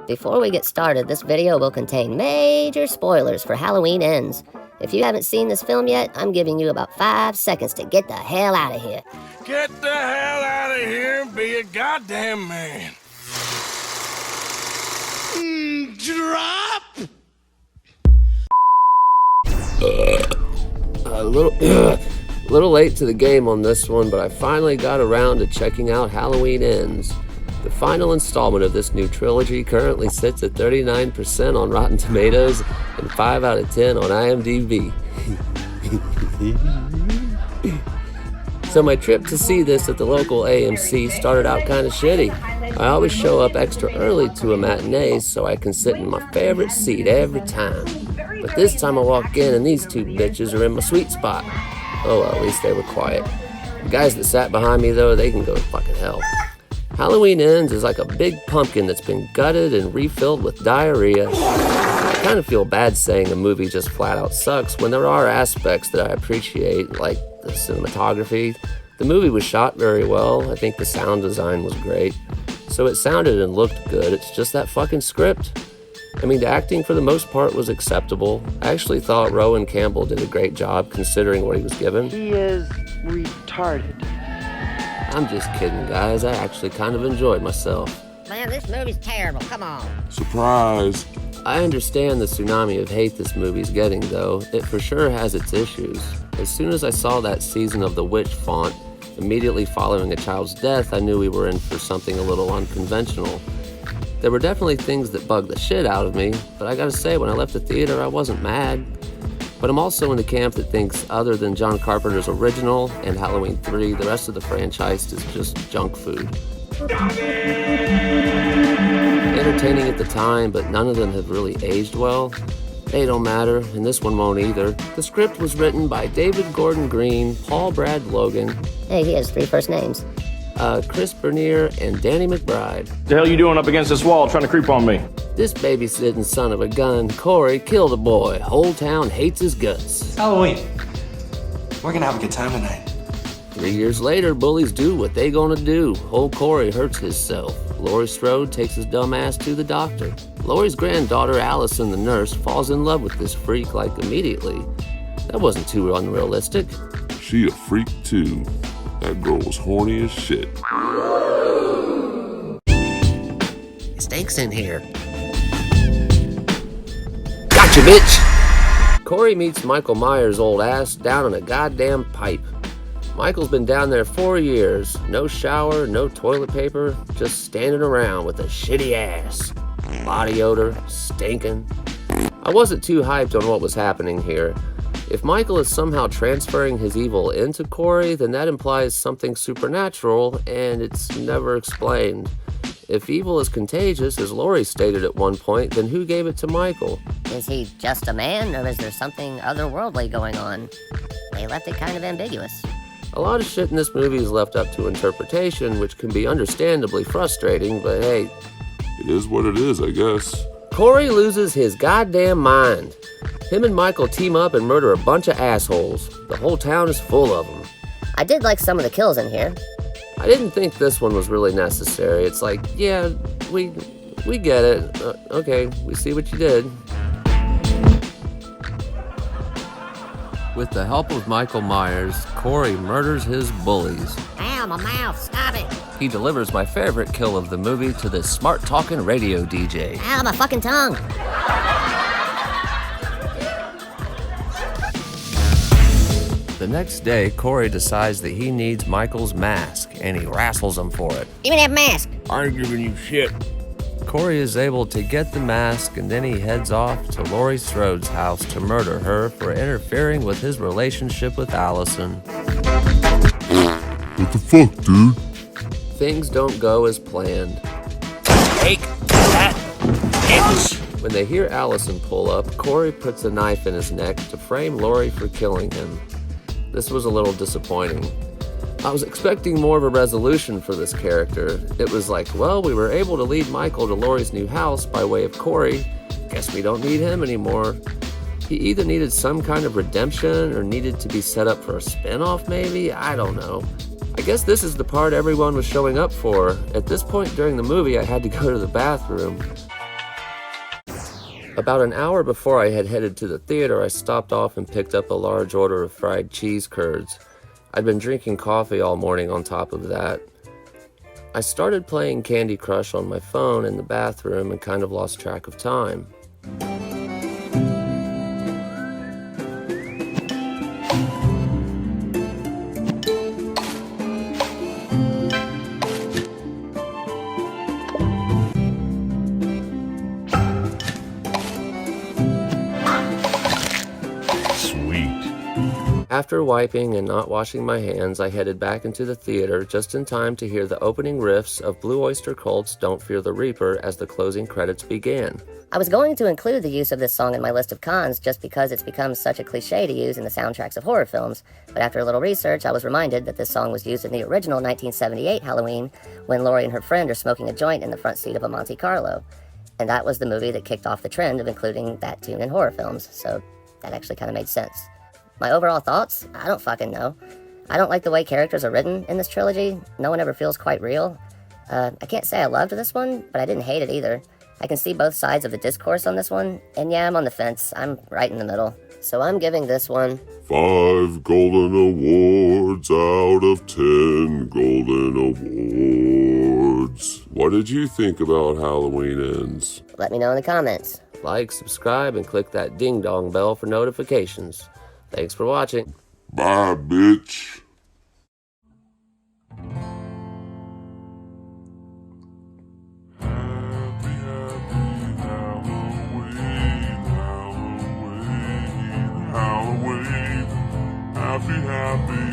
Before we get started, this video will contain major spoilers for Halloween Ends. If you haven't seen this film yet, I'm giving you about 5 seconds to get the hell out of here. Get the hell out of here and be a goddamn man. Drop! A little late to the game on this one, but I finally got around to checking out Halloween Ends. The final installment of this new trilogy currently sits at 39% on Rotten Tomatoes and 5 out of 10 on IMDb. So my trip to see this at the local AMC started out kind of shitty. I always show up extra early to a matinee so I can sit in my favorite seat every time. But this time I walk in and these two bitches are in my sweet spot. Oh well, at least they were quiet. The guys that sat behind me though, they can go to fucking hell. Halloween Ends is like a big pumpkin that's been gutted and refilled with diarrhea. I kind of feel bad saying a movie just flat out sucks when there are aspects that I appreciate, like the cinematography. The movie was shot very well. I think the sound design was great. So it sounded and looked good. It's just that fucking script. I mean, the acting for the most part was acceptable. I actually thought Rowan Campbell did a great job considering what he was given. He is retarded. I'm just kidding, guys. I actually kind of enjoyed myself. Man, this movie's terrible, come on. Surprise! I understand the tsunami of hate this movie's getting, though. It for sure has its issues. As soon as I saw that Season of the Witch font, immediately following a child's death, I knew we were in for something a little unconventional. There were definitely things that bugged the shit out of me, but I gotta say, when I left the theater, I wasn't mad. But I'm also in the camp that thinks other than John Carpenter's original and Halloween 3, the rest of the franchise is just junk food. Entertaining at the time, but none of them have really aged well. They don't matter, and this one won't either. The script was written by David Gordon Green, Paul Brad Logan. Hey, he has 3 first names. Chris Bernier, and Danny McBride. The hell you doing up against this wall trying to creep on me? This babysitting son of a gun, Corey, killed a boy. Whole town hates his guts. Halloween. We're gonna have a good time tonight. 3 years later, bullies do what they gonna do. Old Corey hurts himself. Laurie Strode takes his dumb ass to the doctor. Laurie's granddaughter, Allison, the nurse, falls in love with this freak like immediately. That wasn't too unrealistic. She a freak too. That girl was horny as shit. It stinks in here. Gotcha, bitch! Corey meets Michael Myers' old ass down in a goddamn pipe. Michael's been down there 4 years. No shower, no toilet paper, just standing around with a shitty ass. Body odor, stinking. I wasn't too hyped on what was happening here. If Michael is somehow transferring his evil into Corey, then that implies something supernatural, and it's never explained. If evil is contagious, as Laurie stated at one point, then who gave it to Michael? Is he just a man, or is there something otherworldly going on? They left it kind of ambiguous. A lot of shit in this movie is left up to interpretation, which can be understandably frustrating, but hey. It is what it is, I guess. Corey loses his goddamn mind. Him and Michael team up and murder a bunch of assholes. The whole town is full of them. I did like some of the kills in here. I didn't think this one was really necessary. It's like, yeah, we get it. Okay, we see what you did. With the help of Michael Myers, Corey murders his bullies. Ow, my mouth, stop it. He delivers my favorite kill of the movie to this smart-talking radio DJ. Ow, my fucking tongue. The next day, Corey decides that he needs Michael's mask, and he wrestles him for it. Give me that mask. I ain't giving you shit. Corey is able to get the mask, and then he heads off to Laurie Strode's house to murder her for interfering with his relationship with Allison. What the fuck, dude? Things don't go as planned. Take that, bitch! When they hear Allison pull up, Corey puts a knife in his neck to frame Laurie for killing him. This was a little disappointing. I was expecting more of a resolution for this character. It was like, well, we were able to lead Michael to Laurie's new house by way of Corey. Guess we don't need him anymore. He either needed some kind of redemption or needed to be set up for a spinoff, maybe? I don't know. I guess this is the part everyone was showing up for. At this point during the movie, I had to go to the bathroom. About an hour before I had headed to the theater, I stopped off and picked up a large order of fried cheese curds. I'd been drinking coffee all morning on top of that. I started playing Candy Crush on my phone in the bathroom and kind of lost track of time. After wiping and not washing my hands, I headed back into the theater just in time to hear the opening riffs of Blue Oyster Cult's Don't Fear the Reaper as the closing credits began. I was going to include the use of this song in my list of cons just because it's become such a cliche to use in the soundtracks of horror films, but after a little research, I was reminded that this song was used in the original 1978 Halloween when Laurie and her friend are smoking a joint in the front seat of a Monte Carlo. And that was the movie that kicked off the trend of including that tune in horror films, so that actually kind of made sense. My overall thoughts? I don't fucking know. I don't like the way characters are written in this trilogy. No one ever feels quite real. I can't say I loved this one, but I didn't hate it either. I can see both sides of the discourse on this one, and yeah, I'm on the fence. I'm right in the middle. So I'm giving this one 5 golden awards out of 10 golden awards. What did you think about Halloween Ends? Let me know in the comments. Like, subscribe, and click that ding-dong bell for notifications. Thanks for watching. Bye, bitch. Halloween, happy, happy